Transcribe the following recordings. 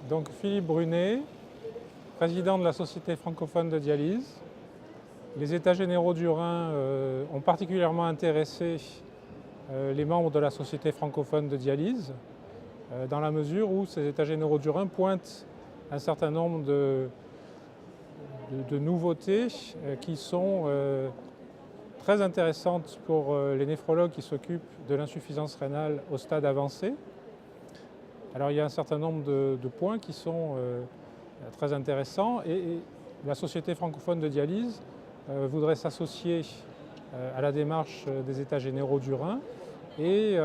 Donc Philippe Brunet, président de la Société francophone de dialyse. Les États généraux du Rhin ont particulièrement intéressé les membres de la Société francophone de dialyse, dans la mesure où ces États généraux du Rhin pointent un certain nombre de nouveautés qui sont très intéressantes pour les néphrologues qui s'occupent de l'insuffisance rénale au stade avancé. Alors il y a un certain nombre de points qui sont très intéressants et la Société francophone de dialyse voudrait s'associer à la démarche des États généraux du Rhin et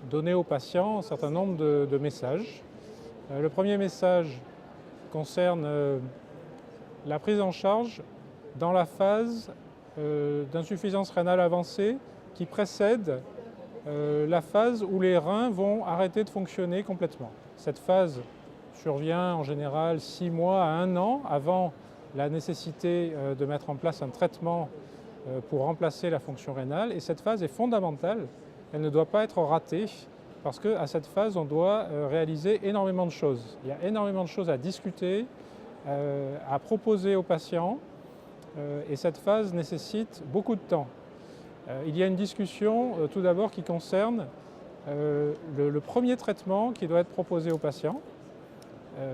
donner aux patients un certain nombre de messages. Le premier message concerne la prise en charge dans la phase d'insuffisance rénale avancée qui précède la phase où les reins vont arrêter de fonctionner complètement. Cette phase survient en général 6 mois à 1 an avant la nécessité de mettre en place un traitement pour remplacer la fonction rénale. Et cette phase est fondamentale, elle ne doit pas être ratée parce qu'à cette phase, on doit réaliser énormément de choses. Il y a énormément de choses à discuter, à proposer aux patients et cette phase nécessite beaucoup de temps. Il y a une discussion tout d'abord qui concerne le premier traitement qui doit être proposé aux patients.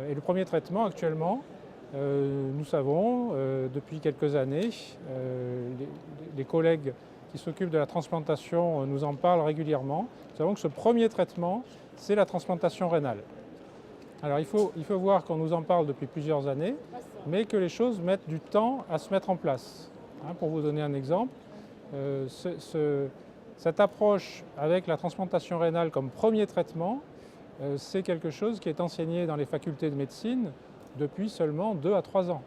Et le premier traitement actuellement, nous savons depuis quelques années, les collègues qui s'occupent de la transplantation nous en parlent régulièrement. Nous savons que ce premier traitement, c'est la transplantation rénale. Alors il faut voir qu'on nous en parle depuis plusieurs années, mais que les choses mettent du temps à se mettre en place. Pour vous donner un exemple, cette approche avec la transplantation rénale comme premier traitement, c'est quelque chose qui est enseigné dans les facultés de médecine depuis seulement 2 à 3 ans.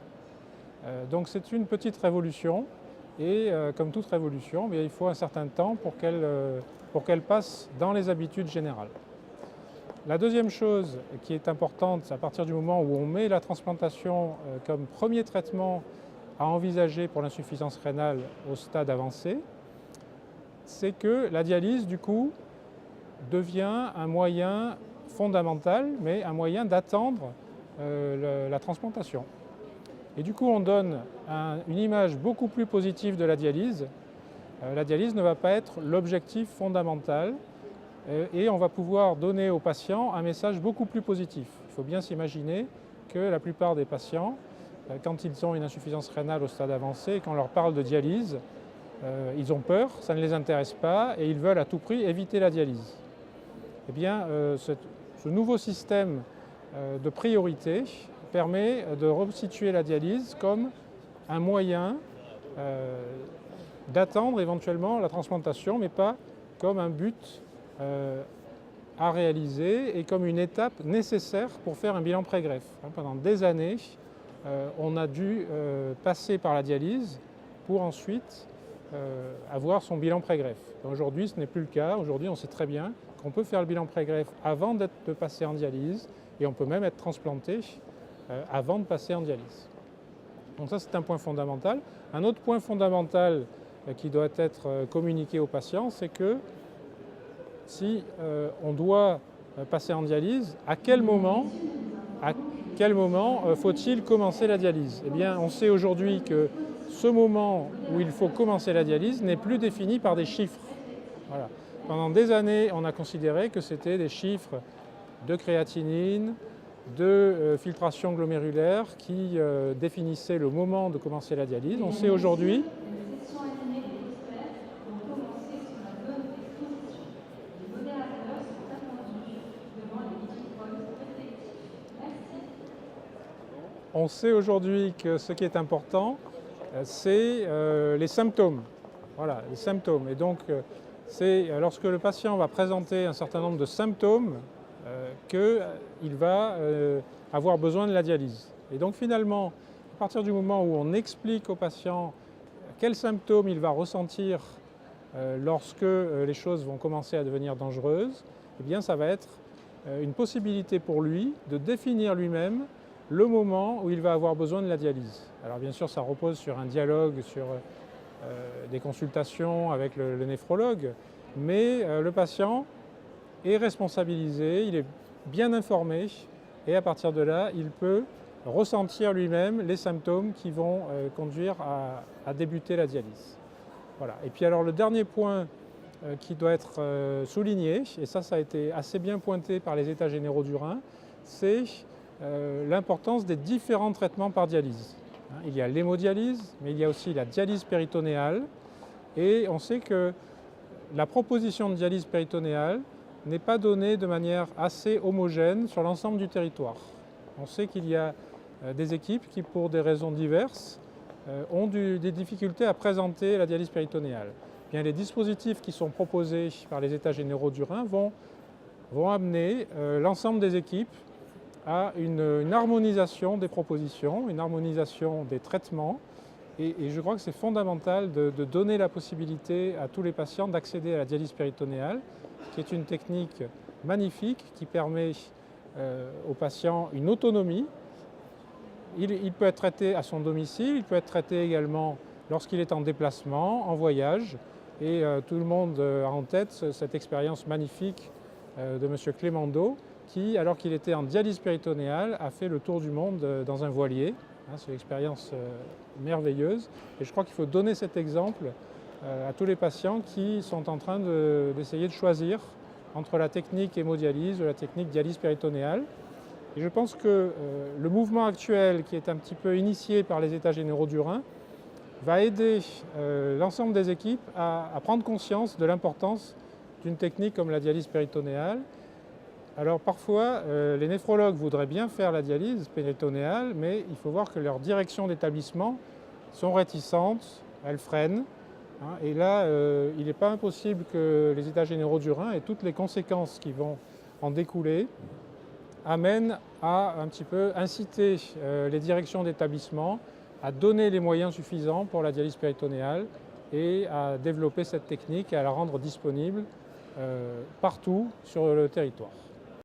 Donc c'est une petite révolution et comme toute révolution, il faut un certain temps pour qu'elle passe dans les habitudes générales. La deuxième chose qui est importante, à partir du moment où on met la transplantation comme premier traitement à envisager pour l'insuffisance rénale au stade avancé, c'est que la dialyse, du coup, devient un moyen fondamental, mais un moyen d'attendre la transplantation. Et du coup, on donne une image beaucoup plus positive de la dialyse. La dialyse ne va pas être l'objectif fondamental et on va pouvoir donner aux patients un message beaucoup plus positif. Il faut bien s'imaginer que la plupart des patients, quand ils ont une insuffisance rénale au stade avancé et qu'on leur parle de dialyse, ils ont peur, ça ne les intéresse pas et ils veulent à tout prix éviter la dialyse. Eh bien, ce nouveau système de priorité permet de resituer la dialyse comme un moyen d'attendre éventuellement la transplantation, mais pas comme un but à réaliser et comme une étape nécessaire pour faire un bilan pré-greffe. Pendant des années, on a dû passer par la dialyse pour ensuite avoir son bilan pré-greffe. Aujourd'hui, ce n'est plus le cas. Aujourd'hui, on sait très bien qu'on peut faire le bilan pré-greffe avant de passer en dialyse et on peut même être transplanté avant de passer en dialyse. Donc ça, c'est un point fondamental. Un autre point fondamental qui doit être communiqué aux patients, c'est que si on doit passer en dialyse, à quel moment faut-il commencer la dialyse? Eh bien, on sait aujourd'hui que ce moment où il faut commencer la dialyse n'est plus défini par des chiffres. Voilà. Pendant des années, on a considéré que c'était des chiffres de créatinine, de filtration glomérulaire qui définissaient le moment de commencer la dialyse. On sait aujourd'hui que ce qui est important, c'est les symptômes. Voilà, les symptômes. Et donc, c'est lorsque le patient va présenter un certain nombre de symptômes qu'il va avoir besoin de la dialyse. Et donc, finalement, à partir du moment où on explique au patient quels symptômes il va ressentir lorsque les choses vont commencer à devenir dangereuses, eh bien, ça va être une possibilité pour lui de définir lui-même le moment où il va avoir besoin de la dialyse. Alors bien sûr, ça repose sur un dialogue, sur des consultations avec le néphrologue, mais le patient est responsabilisé, il est bien informé et à partir de là, il peut ressentir lui-même les symptômes qui vont conduire à débuter la dialyse. Voilà. Et puis alors le dernier point qui doit être souligné, et ça a été assez bien pointé par les États généraux du Rhin, c'est l'importance des différents traitements par dialyse. Il y a l'hémodialyse, mais il y a aussi la dialyse péritonéale, et on sait que la proposition de dialyse péritonéale n'est pas donnée de manière assez homogène sur l'ensemble du territoire. On sait qu'il y a des équipes qui, pour des raisons diverses, ont des difficultés à présenter la dialyse péritonéale. Bien, les dispositifs qui sont proposés par les États généraux du Rhin vont amener l'ensemble des équipes à une harmonisation des propositions, une harmonisation des traitements. Et je crois que c'est fondamental de donner la possibilité à tous les patients d'accéder à la dialyse péritonéale, qui est une technique magnifique qui permet aux patients une autonomie. Il peut être traité à son domicile, il peut être traité également lorsqu'il est en déplacement, en voyage. Et tout le monde a en tête cette expérience magnifique de M. Clémendo, qui, alors qu'il était en dialyse péritonéale, a fait le tour du monde dans un voilier. C'est une expérience merveilleuse. Et je crois qu'il faut donner cet exemple à tous les patients qui sont en train d'essayer de choisir entre la technique hémodialyse ou la technique dialyse péritonéale. Et je pense que le mouvement actuel, qui est un petit peu initié par les États généraux du Rhin, va aider l'ensemble des équipes à prendre conscience de l'importance d'une technique comme la dialyse péritonéale. Alors parfois, les néphrologues voudraient bien faire la dialyse péritonéale, mais il faut voir que leurs directions d'établissement sont réticentes, elles freinent. Et là, il n'est pas impossible que les États généraux du Rhin et toutes les conséquences qui vont en découler amènent à un petit peu inciter les directions d'établissement à donner les moyens suffisants pour la dialyse péritonéale et à développer cette technique et à la rendre disponible partout sur le territoire.